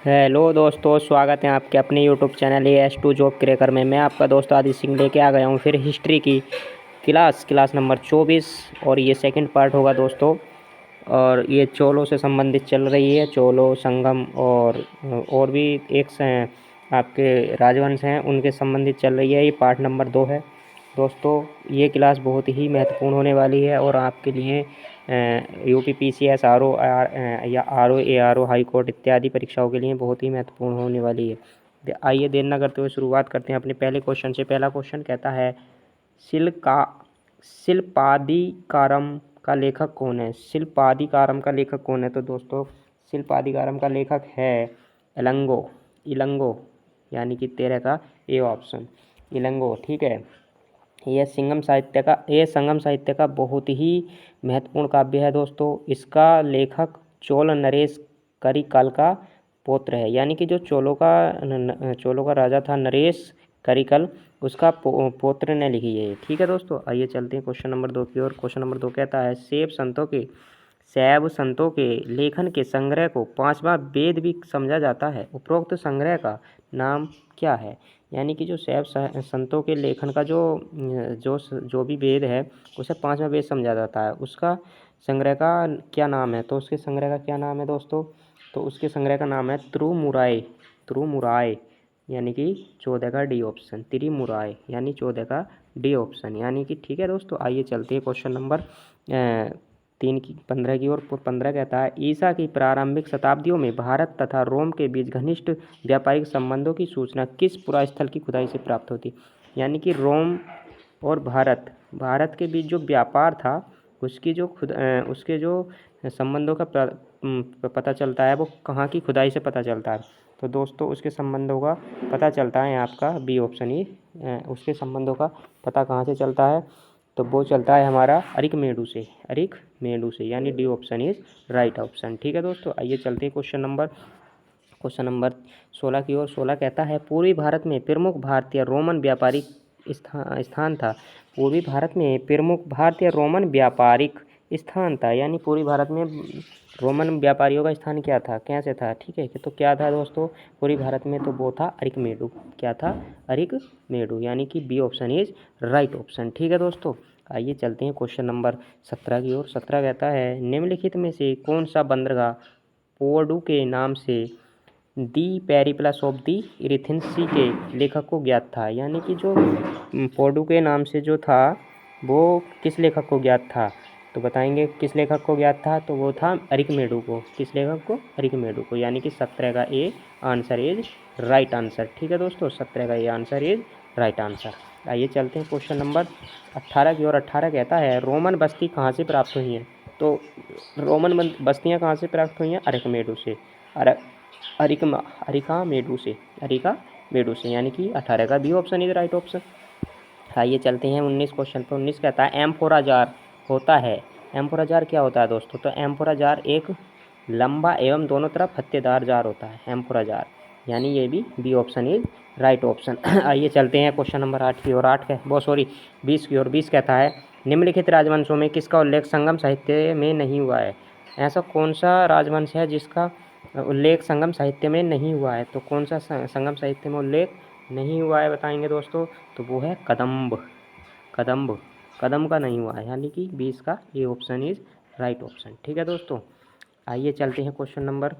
Hello दोस्तों, स्वागत है आपके अपने YouTube channel AS2 job cracker में। मैं आपका दोस्त आदित्य सिंह लेके आ गया हूँ फिर हिस्ट्री की क्लास नंबर 24। और ये सेकंड पार्ट होगा दोस्तों। और ये चोलों से संबंधित चल रही है, चोलो संगम और भी एक से आपके राजवंश हैं उनके संबंधित चल रही है। ये पार्ट नंबर 2 है दोस्तों। ये क्लास बहुत ही महत्वपूर्ण होने वाली है और आपके लिए यूपी PCS RO या RO ARO हाई कोर्ट इत्यादि परीक्षाओं के लिए बहुत ही महत्वपूर्ण होने वाली है। आइए देर न करते हुए शुरुआत करते हैं अपने पहले क्वेश्चन से। पहला क्वेश्चन कहता है शिल्पादिकारम का लेखक कौन है। शिल्पादिकारम का लेखक कौन है? तो दोस्तों शिल्पादिकारम का लेखक है इलंगो, यानी कि 13 का ए ऑप्शन इलंगो। ठीक है। यह संगम साहित्य का बहुत ही महत्वपूर्ण काव्य है दोस्तों। इसका लेखक चोल नरेश करिकाल का पौत्र है, यानी कि जो चोलों का राजा था नरेश करिकल, उसका पौत्र ने लिखी है। ठीक है दोस्तों, आइए चलते हैं क्वेश्चन नंबर 2 की ओर। क्वेश्चन नंबर 2 कहता है शैव संतों के लेखन के संग्रह को पांचवा वेद भी समझा जाता है। उपरोक्त संग्रह का नाम क्या है? यानी कि जो शैव संतों के लेखन का जो भी वेद है उसे पांचवा वेद समझा जाता है, उसका संग्रह का क्या नाम है? तो उसके संग्रह का क्या नाम है दोस्तों? तो उसके संग्रह का नाम है त्रुमुराय, यानी कि 14 का डी ऑप्शन। त्रिमुराय यानी 14 का डी ऑप्शन, यानी कि ठीक है दोस्तों। आइए चलते हैं क्वेश्चन नंबर 15 की ओर। 15 कहता है ईसा की प्रारंभिक शताब्दियों में भारत तथा रोम के बीच घनिष्ठ व्यापारिक संबंधों की सूचना किस पुरास्थल की खुदाई से प्राप्त होती? यानी कि रोम और भारत के बीच जो व्यापार था उसके जो संबंधों का पता चलता है वो कहाँ की खुदाई से पता चलता है? तो दोस्तों उसके संबंधों का पता चलता है आपका बी ऑप्शन ही। उसके संबंधों का पता कहाँ से चलता है? तो वो चलता है हमारा अरिकमेडु से, यानी D option is right option. ठीक है दोस्तों, आइए चलते हैं क्वेश्चन नंबर 16 की ओर। 16 कहता है पूर्वी भारत में प्रमुख भारतीय रोमन व्यापारिक स्थान था। पूर्वी भारत में प्रमुख भारतीय रोमन व्यापारिक स्थान था, यानी पूर्वी भारत में रोमन व्यापारियों का स्थान क्या था, कैसे था? ठीक है, तो क्या था दोस्तों पूर्वी भारत में? तो वो था अरिकमेडु। क्या था? अरिकमेडु, यानी कि B option is right option. ठीक है दोस्तों, आइए चलते हैं क्वेश्चन नंबर 17 की ओर। 17 कहता है निम्नलिखित में से कौन सा बंदरगाह पोर्डू के नाम से दी पेरिप्लस ऑफ दी इरिथेंसी के लेखक को ज्ञात था? यानी कि जो पोर्डू के नाम से जो था वो किस लेखक को ज्ञात था? तो बताएंगे किस लेखक को ज्ञात था? तो वो था अरिकमेडु को। किस लेखक को? अरिकमेडु को, यानी कि 17 का A answer is right answer. ठीक है दोस्तों, 17 का A answer is right answer. आइए चलते हैं क्वेश्चन नंबर 18 की ओर। 18 कहता है रोमन बस्ती कहाँ से प्राप्त हुई हैं? तो रोमन बस्तियाँ कहाँ से प्राप्त हुई हैं? अरिकमेडु से, अरिकामेडु से, यानी कि 18 का B option is right option. आइए चलते हैं 19 क्वेश्चन पर। 19 कहता है एम्फोरा जार होता है। एम्फोरा जार क्या होता है दोस्तों? तो एम्फोरा जार एक लंबा एवं दोनों तरफ फत्तेदार जार होता है एम्फोरा जार, यानी ये भी B option is right option. आइए चलते हैं क्वेश्चन नंबर 8 की ओर। 20 की ओर। 20 कहता है निम्नलिखित राजवंशों में किसका उल्लेख संगम साहित्य में नहीं हुआ है? ऐसा कौन सा राजवंश है जिसका उल्लेख संगम साहित्य में नहीं हुआ है? तो कौन सा संगम साहित्य में उल्लेख नहीं हुआ है बताएंगे दोस्तों? तो वो है कदम्ब का नहीं हुआ है, यानी कि 20 का ये ऑप्शन इज राइट ऑप्शन। ठीक है दोस्तों, आइए चलते हैं क्वेश्चन नंबर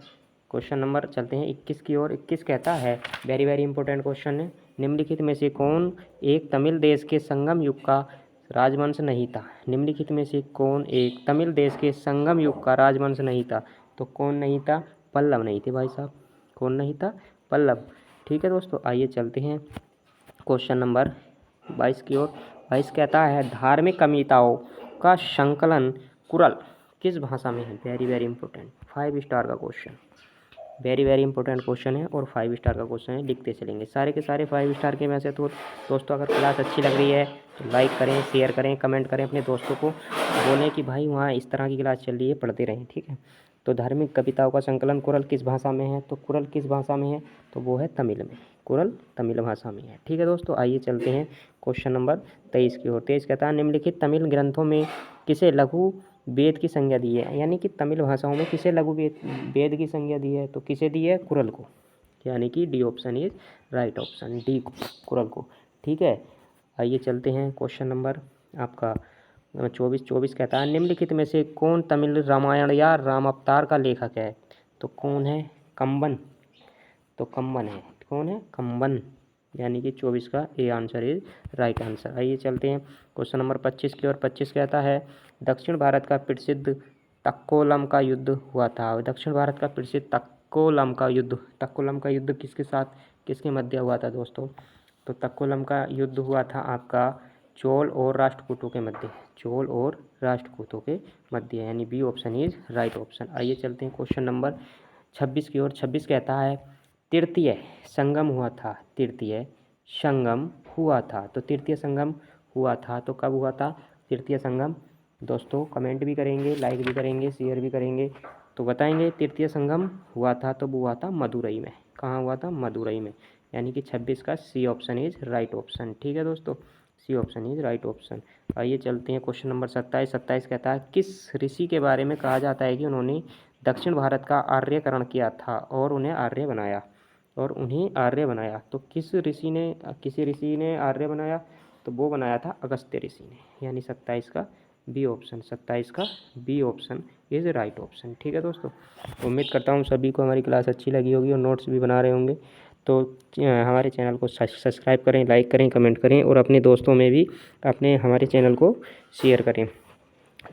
चलते हैं 21 की ओर। 21 कहता है वेरी वेरी इंपॉर्टेंट क्वेश्चन है निम्नलिखित में से कौन एक तमिल देश के संगम युग का राजवंश नहीं था? निम्नलिखित में से कौन एक तमिल देश के संगम युग का राजवंश नहीं था? तो कौन नहीं था? पल्लव नहीं थे भाई साहब। कौन नहीं था? पल्लव। ठीक है दोस्तों, आइए चलते हैं क्वेश्चन नंबर 22 की ओर। 22 कहता है धार्मिक कविताओं का संकलन कुरल किस भाषा में है? वेरी वेरी इंपॉर्टेंट 5 स्टार का question, very very important question है और 5 स्टार का क्वेश्चन है, लिखते चलेंगे सारे के सारे 5 स्टार के में से। तो दोस्तों अगर क्लास अच्छी लग रही है तो लाइक करें, शेयर करें, कमेंट करें, अपने दोस्तों को बोलें कि भाई वहाँ इस तरह की क्लास चल रही है, पढ़ते रहें। ठीक है, तो धार्मिक कविताओं का संकलन कुरल किस भाषा में है? तो कुरल किस भाषा में है? तो वो है तमिल में। कुरल तमिल भाषा में है। ठीक है दोस्तों, आइए चलते हैं क्वेश्चन नंबर 23 की ओर। 23 कहता है निम्नलिखित तमिल ग्रंथों में किसे लघु वेद की संज्ञा दी है, यानी कि तमिल भाषाओं में किसे लघु वेद की संज्ञा दी है, तो किसे दी है, कुरल को, यानी कि D option is right option, D Kural को। ठीक है, आइए चलते हैं क्वेश्चन नंबर आपका 24 कहता है निम्नलिखित में से कौन तमिल रामायण या राम अवतार का लेखक है, तो कौन है, कंबन, तो कंबन है, कौन है, कंबन, यानी कि 24 का A answer is right answer. आइए चलते हैं क्वेश्चन नंबर 25 की ओर। 25 कहता है दक्षिण भारत का प्रसिद्ध तक्कोलम का युद्ध हुआ था। दक्षिण भारत का प्रसिद्ध तक्कोलम का युद्ध किसके साथ, किसके मध्य हुआ था दोस्तों, तो तक्कोलम का युद्ध हुआ था आपका चोल और राष्ट्रकूटों के मध्य, चोल और राष्ट्रकूटों के मध्य, यानी B option is right option. आइए चलते हैं क्वेश्चन नंबर 26 की ओर। 26 कहता है तृतीय संगम हुआ था, तृतीय संगम हुआ था, तो तृतीय संगम हुआ था तो कब हुआ था तृतीय संगम, दोस्तों कमेंट भी करेंगे, लाइक भी करेंगे, शेयर भी करेंगे, तो बताएंगे तृतीय संगम हुआ था तो हुआ था मदुरई में, कहाँ हुआ था, मदुरई में, यानी कि 26 का C option is right option. ठीक है दोस्तों, C option is right option. आइए चलते हैं क्वेश्चन नंबर 27। 27 कहता है किस ऋषि के बारे में कहा जाता है कि उन्होंने दक्षिण भारत का आर्यकरण किया था और उन्हें आर्य बनाया, और उन्हें आर्य बनाया, तो किस ऋषि ने आर्य बनाया, तो वो बनाया था अगस्त्य ऋषि ने, यानी 27 का बी ऑप्शन, 27 का B option is right option. ठीक है दोस्तों, उम्मीद करता हूँ सभी को हमारी क्लास अच्छी लगी होगी और नोट्स भी बना रहे होंगे, तो हमारे चैनल को सब्सक्राइब करें, लाइक करें, कमेंट करें और अपने दोस्तों में भी अपने हमारे चैनल को शेयर करें।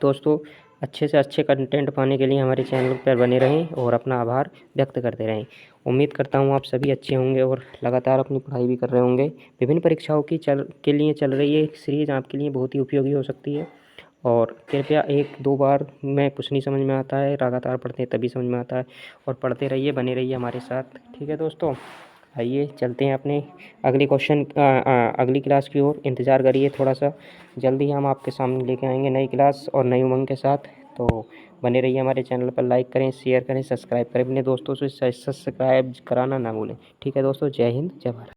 दोस्तों अच्छे से अच्छे कंटेंट पाने के लिए हमारे चैनल पर बने रहें और अपना आभार व्यक्त करते रहें। उम्मीद करता हूँ आप सभी अच्छे होंगे और लगातार अपनी पढ़ाई भी कर रहे होंगे। विभिन्न परीक्षाओं की के लिए चल रही है सीरीज़ आपके लिए बहुत ही उपयोगी हो सकती है, और कृपया 1-2 बार में कुछ नहीं समझ में आता है, लगातार पढ़ते हैं तभी समझ में आता है, और पढ़ते रहिए, बने रहिए हमारे साथ। ठीक है दोस्तों, आइए चलते हैं अपने अगली क्लास की ओर, इंतज़ार करिए थोड़ा सा, जल्दी हम आपके सामने लेके आएंगे नई क्लास और नई उमंग के साथ। तो बने रहिए हमारे चैनल पर, लाइक करें, शेयर करें, सब्सक्राइब करें, अपने दोस्तों से सब्सक्राइब कराना ना भूलें। ठीक है दोस्तों, जय हिंद, जय भारत।